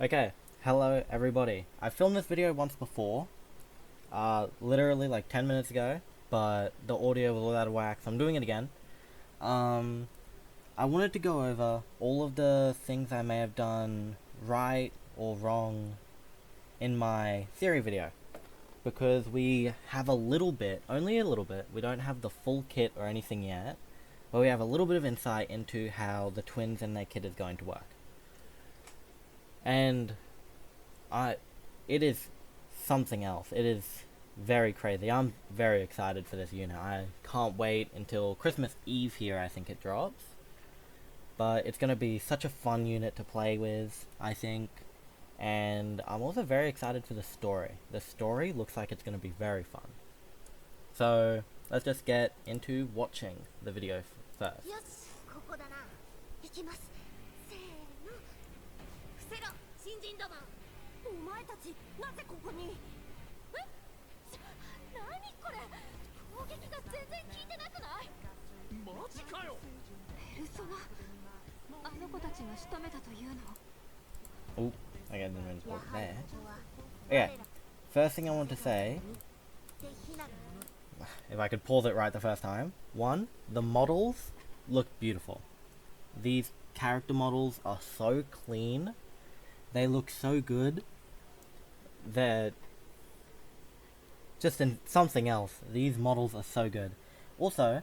Okay, hello everybody. I filmed this video once before, literally like 10 minutes ago, but the audio was all out of whack, so I'm doing it again. Um, I wanted to go over all of the things I may have done right or wrong in my theory video, because we have a little bit, only a little bit, we don't have the full kit or anything yet, but we have a little bit of insight into how the twins and their kit is going to work. And I, it is something else. It is very crazy. I'm very excited for this unit. I can't wait until Christmas Eve here, I think it drops. But it's going to be such a fun unit to play with, I think. And I'm also very excited for the story. The story looks like it's going to be very fun. So, let's just get into watching the video first. よし、ここだな。行きます。せーの。伏せろ、新人ども。お前たち、なぜここに？え？何これ？攻撃が全然効いてなくない？マジかよ。ペルソナ。あの子たちが仕留めたというの。Oh, I got the men's book there. Okay, first thing I want to say, if I could pause it right the first time. One, the models look beautiful. These character models are so clean. They look so good. They're just in something else. These models are so good. Also,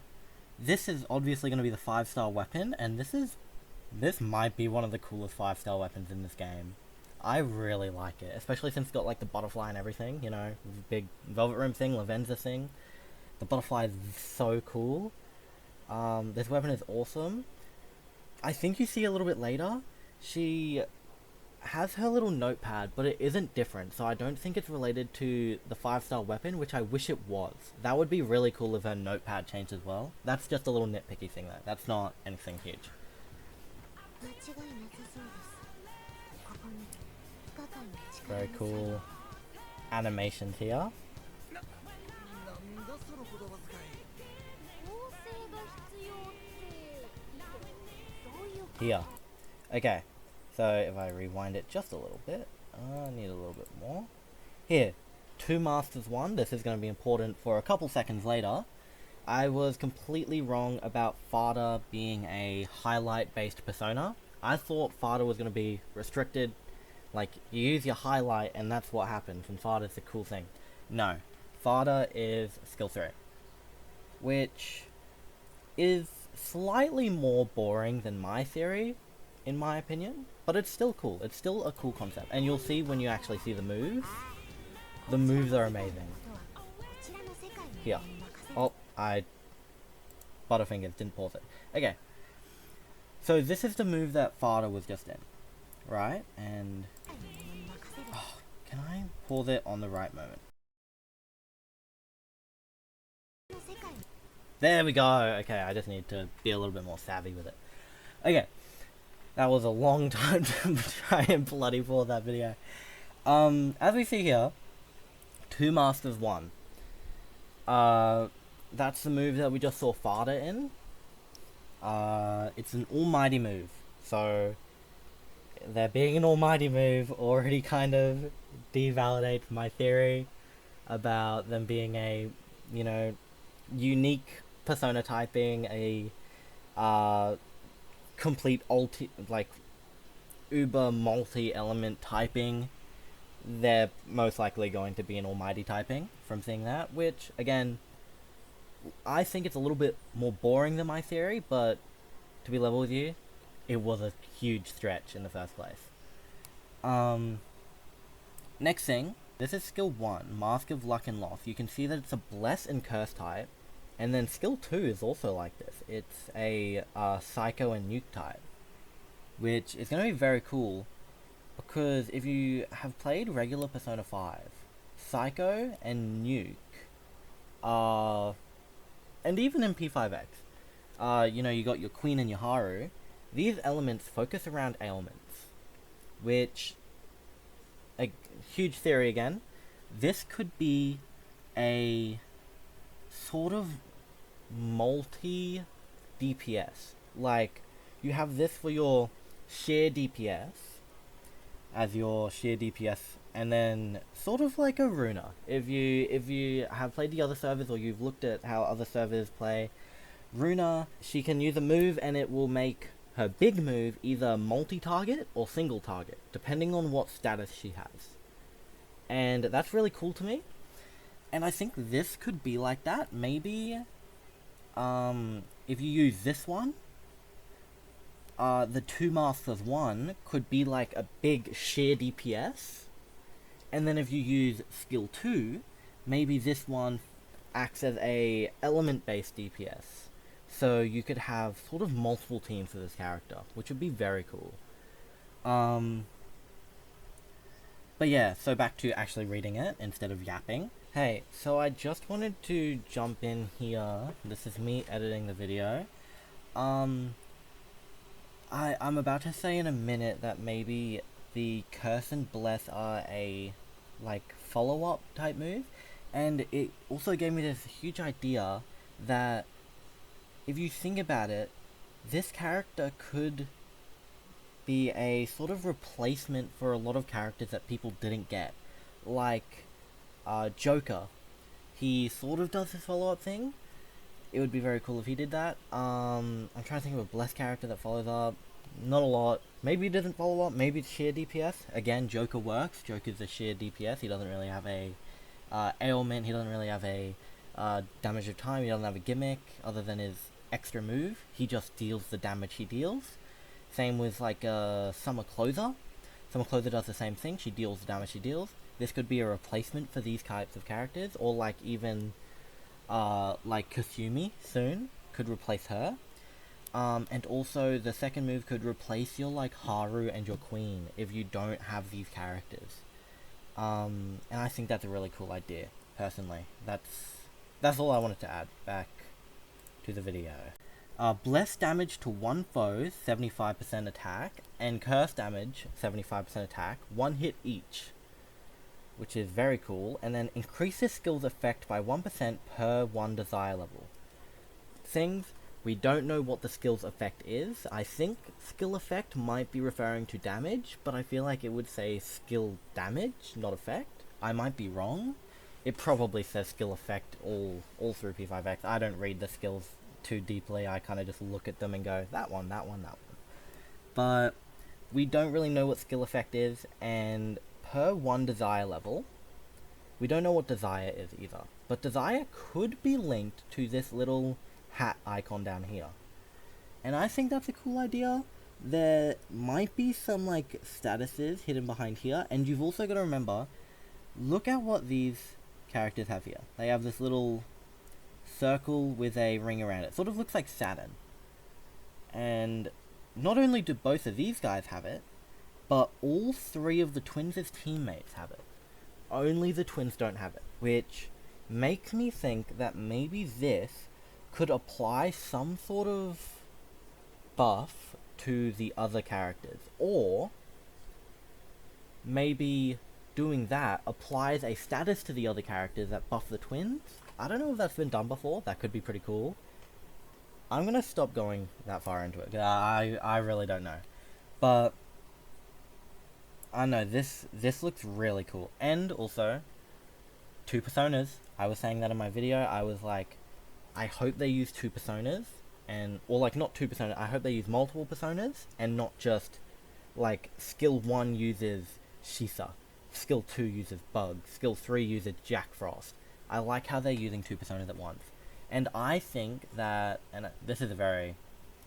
this is obviously going to be the 5-star weapon, and this might be one of the coolest 5-star weapons in this game. I really like it, especially since it's got like the butterfly and everything, you know, big velvet room thing, Lavenza thing. The butterfly is so cool. This weapon is awesome. I think you see a little bit later, she has her little notepad, but it isn't different, so I don't think it's related to the 5-star weapon, which I wish it was. That would be really cool if her notepad changed as well. That's just a little nitpicky thing though. That's not anything huge. Very cool animations here. Here. Okay, so if I rewind it just a little bit, I need a little bit more. Here, 2 Masters 1, this is going to be important for a couple seconds later. I was completely wrong about Fada being a highlight-based persona. I thought Fada was going to be restricted, like, you use your highlight and that's what happens, and Fada's the cool thing. No, Fada is skill 3, which is slightly more boring than my theory, in my opinion, but it's still cool. It's still a cool concept, and you'll see when you actually see the moves. The moves are amazing. Here. Oh, Butterfingers, didn't pause it. Okay. So this is the move that Fada was just in, right? And oh, can I pause it on the right moment? There we go. Okay, I just need to be a little bit more savvy with it. Okay. That was a long time to try and bloody pause that video. As we see here, 2 Masters 1. That's the move that we just saw Fada in. It's an almighty move. So, there being an almighty move already kind of devalidates my theory about them being a, you know, unique persona typing, a, complete uber multi-element typing. They're most likely going to be an almighty typing from seeing that, which, again, I think it's a little bit more boring than my theory, but to be level with you, it was a huge stretch in the first place. Next thing, this is skill 1, Mask of Luck and Loss. You can see that it's a Bless and Curse type, and then skill 2 is also like this. It's a Psycho and Nuke type, which is going to be very cool, because if you have played regular Persona 5, Psycho and Nuke are, and even in p5x, you know, you got your Queen and your Haru. These elements focus around ailments, which, a huge theory again, this could be a sort of multi DPS. Like, you have this for your sheer DPS, as your sheer DPS, and then sort of like a Runa. If you have played the other servers or you've looked at how other servers play, Runa, she can use a move and it will make her big move either multi-target or single target, depending on what status she has. And that's really cool to me. And I think this could be like that. Maybe, if you use this one, the 2 Masters one could be like a big sheer DPS. And then if you use skill 2, maybe this one acts as a element-based DPS. So you could have sort of multiple teams for this character, which would be very cool. But yeah, so back to actually reading it instead of yapping. Hey, so I just wanted to jump in here. This is me editing the video. I'm about to say in a minute that maybe the Curse and Bless are a, like, follow-up type move. And it also gave me this huge idea that, if you think about it, this character could be a sort of replacement for a lot of characters that people didn't get. Like, Joker. He sort of does this follow-up thing. It would be very cool if he did that. I'm trying to think of a Blessed character that follows up. Not a lot. Maybe he doesn't follow up. Maybe it's sheer DPS. Again, Joker works. Joker's a sheer DPS. He doesn't really have a ailment. He doesn't really have a damage of time. He doesn't have a gimmick other than his extra move. He just deals the damage he deals. Same with like Summer Closer. Summer Closer does the same thing. She deals the damage she deals. This could be a replacement for these types of characters, or like even like Kasumi soon could replace her. And also the second move could replace your like Haru and your Queen if you don't have these characters. And I think that's a really cool idea, personally. That's all I wanted to add. Back to the video. Bless damage to one foe, 75% attack, and curse damage, 75% attack, 1 hit each, which is very cool. And then increases skills effect by 1% per 1 desire level. Things, we don't know what the skills effect is. I think skill effect might be referring to damage, but I feel like it would say skill damage, not effect. I might be wrong. It probably says skill effect all through p5x. I don't read the skills too deeply. I kind of just look at them and go, that one, that one, that one. But we don't really know what skill effect is, and per 1 desire level, we don't know what desire is either. But desire could be linked to this little hat icon down here. And I think that's a cool idea. There might be some like statuses hidden behind here, and you've also got to remember, look at what these characters have here. They have this little circle with a ring around it. Sort of looks like Saturn. And not only do both of these guys have it, but all 3 of the twins' teammates have it. Only the twins don't have it, which makes me think that maybe this could apply some sort of buff to the other characters, or maybe doing that applies a status to the other characters that buff the twins. I don't know if that's been done before. That could be pretty cool. I'm gonna stop going that far into it. I really don't know, but I know this looks really cool. And also 2 personas. I was saying that in my video. I was like, I hope they use 2 personas, or like not 2 personas, I hope they use multiple personas, and not just like skill 1 uses Shisa, skill 2 uses Bug, skill 3 uses Jack Frost. I like how they're using 2 personas at once. And I think that, and this is a very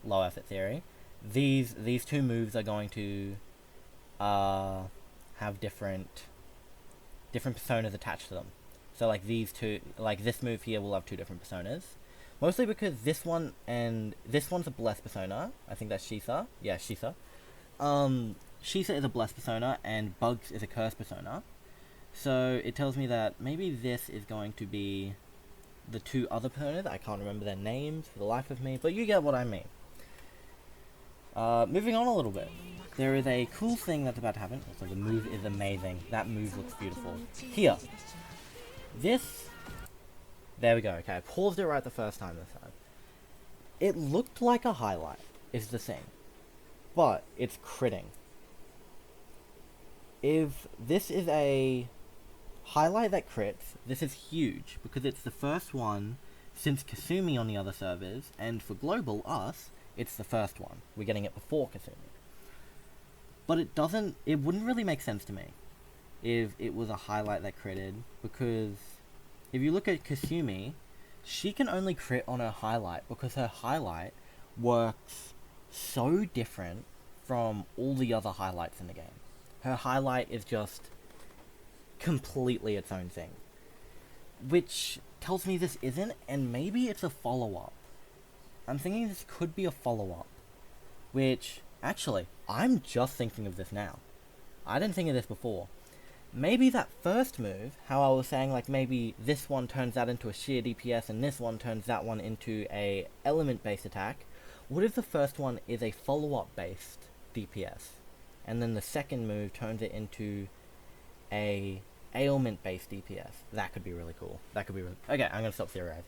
low effort theory, these 2 moves are going to have different personas attached to them. So like these 2, like this move here will have 2 different personas. Mostly because this one and this one's a Blessed persona. I think that's Shisa. Yeah, Shisa. Shisa is a Blessed persona and Bugs is a Curse persona. So it tells me that maybe this is going to be the 2 other personas. I can't remember their names for the life of me, but you get what I mean. Moving on a little bit. There is a cool thing that's about to happen. Also, the move is amazing. That move looks beautiful. Here. There we go. Okay, I paused it right the first time this time. It looked like a highlight, is the thing. But it's critting. if this is a highlight that crits, this is huge because it's the first one since Kasumi on the other servers, and for global us, it's the first one. We're getting it before Kasumi. But it wouldn't really make sense to me if it was a highlight that critted, because if you look at Kasumi, she can only crit on her highlight because her highlight works so different from all the other highlights in the game. Her highlight is just completely its own thing, which tells me this isn't, and maybe it's a follow-up. I'm thinking this could be a follow-up, which, actually, I'm just thinking of this now. I didn't think of this before. Maybe that first move, how I was saying, like, maybe this one turns that into a sheer DPS and this one turns that one into a element-based attack. What if the first one is a follow-up based DPS, and then the second move turns it into a ailment-based DPS? That could be really cool. That could be really... Okay, I'm gonna stop theorizing.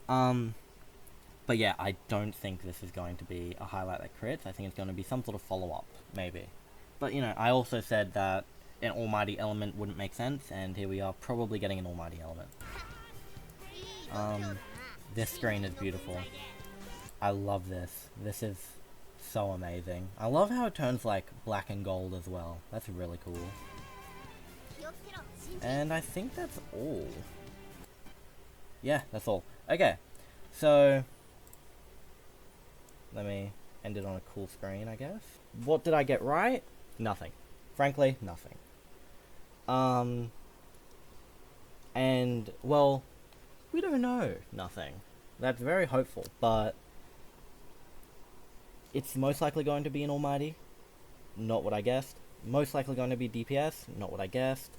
But yeah, I don't think this is going to be a highlight that crits. I think it's going to be some sort of follow-up, maybe. But, you know, I also said that an almighty element wouldn't make sense, and here we are probably getting an almighty element. This screen is beautiful. I love this. This is so amazing. I love how it turns, like, black and gold as well. That's really cool. And I think that's all. Yeah, that's all. Okay, so let me end it on a cool screen, I guess. What did I get right? Nothing. Frankly, nothing. And, well, we don't know nothing. That's very hopeful, but it's most likely going to be an almighty. Not what I guessed. Most likely going to be DPS. Not what I guessed.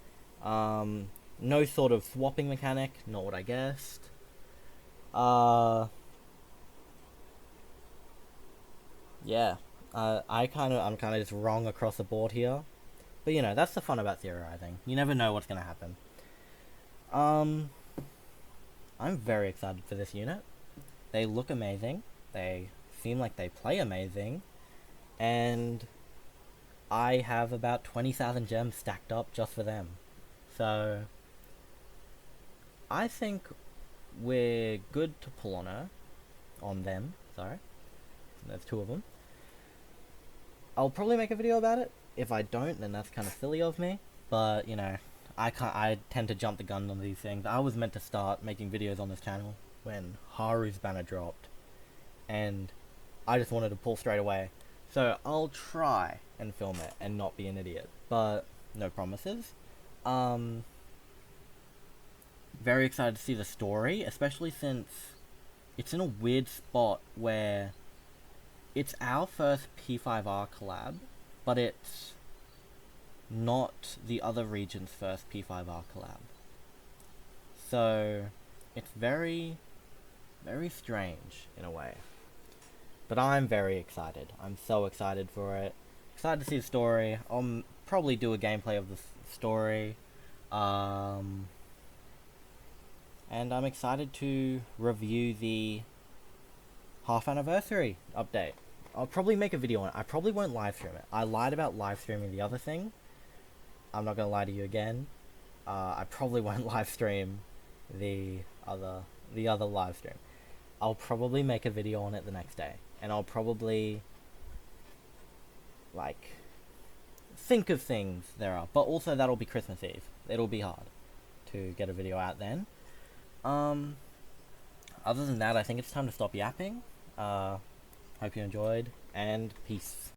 No sort of swapping mechanic. Not what I guessed. Yeah. I'm kind of just wrong across the board here. But, you know, that's the fun about theorizing. You never know what's going to happen. I'm very excited for this unit. They look amazing. They seem like they play amazing. And I have about 20,000 gems stacked up just for them. So I think we're good to pull on her. On them, sorry. There's two of them. I'll probably make a video about it. If I don't, then that's kind of silly of me. But, you know, I tend to jump the gun on these things. I was meant to start making videos on this channel when Haru's banner dropped, and I just wanted to pull straight away. So I'll try and film it and not be an idiot, but no promises. Very excited to see the story, especially since it's in a weird spot where it's our first P5R collab, but it's not the other region's first P5R collab. So it's very, very strange in a way. But I'm very excited. I'm so excited for it. Excited to see the story. I'll probably do a gameplay of the story. And I'm excited to review the half anniversary update. I'll probably make a video on it. I probably won't live stream it. I lied about live streaming the other thing. I'm not gonna lie to you again. I probably won't live stream the other live stream. I'll probably make a video on it the next day, and I'll probably like think of things there are. But also that'll be Christmas Eve. It'll be hard to get a video out then. Other than that, I think it's time to stop yapping. Hope you enjoyed, and peace.